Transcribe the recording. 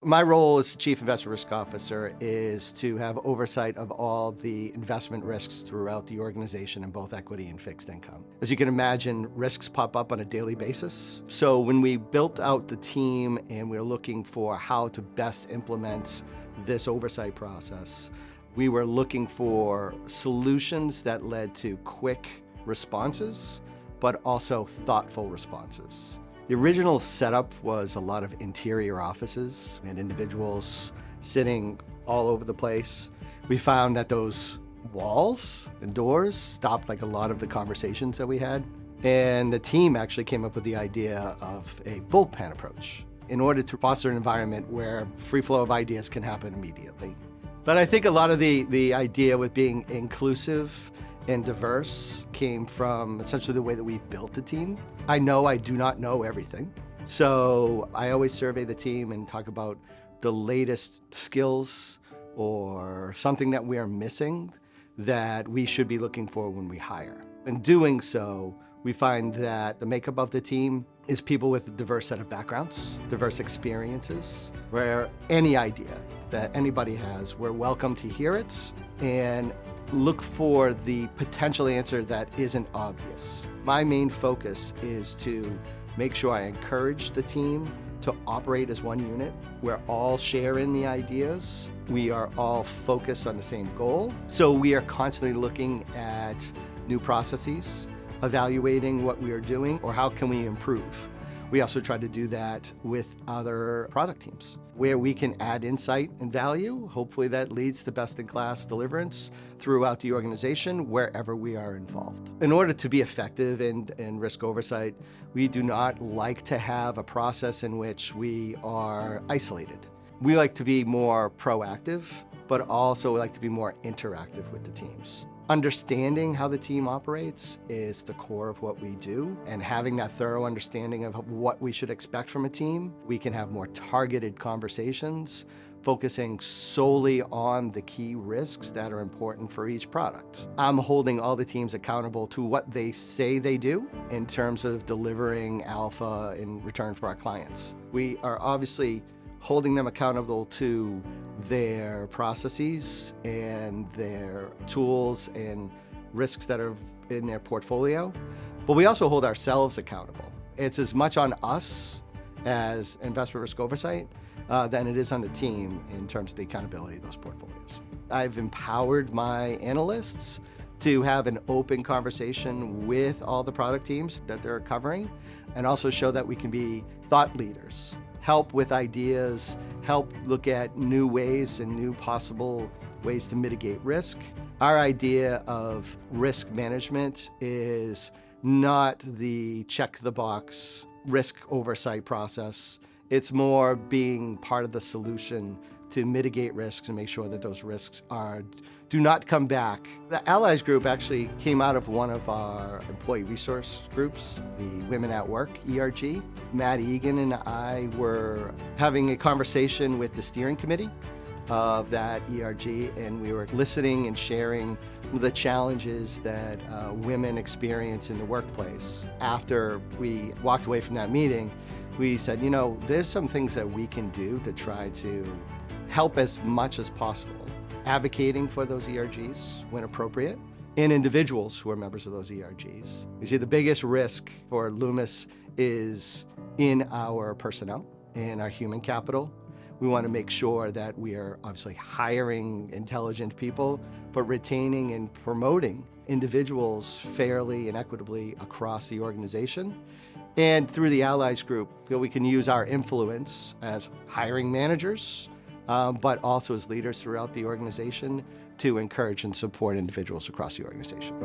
My role as Chief Investment Risk Officer is to have oversight of all the investment risks throughout the organization in both equity and fixed income. As you can imagine, risks pop up on a daily basis. So when we built out the team and we're looking for how to best implement this oversight process, we were looking for solutions that led to quick responses, but also thoughtful responses. The original setup was a lot of interior offices and individuals sitting all over the place. We found that those walls and doors stopped like a lot of the conversations that we had. And the team actually came up with the idea of a bullpen approach in order to foster an environment where free flow of ideas can happen immediately. But I think a lot of the idea with being inclusive and diverse came from essentially the way that we've built the team. I know I do not know everything. So I always survey the team and talk about the latest skills or something that we are missing that we should be looking for when we hire. In doing so, we find that the makeup of the team is people with a diverse set of backgrounds, diverse experiences, where any idea that anybody has, we're welcome to hear it and look for the potential answer that isn't obvious. My main focus is to make sure I encourage the team to operate as one unit. We're all sharing the ideas. We are all focused on the same goal. So we are constantly looking at new processes, evaluating what we are doing or how can we improve. We also try to do that with other product teams where we can add insight and value. Hopefully that leads to best-in-class deliverance throughout the organization wherever we are involved. In order to be effective in risk oversight, we do not like to have a process in which we are isolated. We like to be more proactive, but also like to be more interactive with the teams. Understanding how the team operates is the core of what we do, and having that thorough understanding of what we should expect from a team, we can have more targeted conversations, focusing solely on the key risks that are important for each product. I'm holding all the teams accountable to what they say they do in terms of delivering alpha in return for our clients. We are obviously holding them accountable to their processes and their tools and risks that are in their portfolio, but we also hold ourselves accountable. It's as much on us as investment risk oversight than it is on the team in terms of the accountability of those portfolios. I've empowered my analysts to have an open conversation with all the product teams that they're covering, and also show that we can be thought leaders, help with ideas, help look at new ways and new possible ways to mitigate risk. Our idea of risk management is not the check the box risk oversight process. It's more being part of the solution to mitigate risks and make sure that those risks do not come back. The Allies group actually came out of one of our employee resource groups, the Women at Work, ERG. Matt Egan and I were having a conversation with the steering committee of that ERG, and we were listening and sharing the challenges that women experience in the workplace. After we walked away from that meeting, we said, you know, there's some things that we can do to try to help as much as possible, advocating for those ERGs when appropriate, and individuals who are members of those ERGs. You see, the biggest risk for Loomis is in our personnel and our human capital. We want to make sure that we are obviously hiring intelligent people, but retaining and promoting individuals fairly and equitably across the organization. And through the Allies group, feel we can use our influence as hiring managers, but also as leaders throughout the organization to encourage and support individuals across the organization.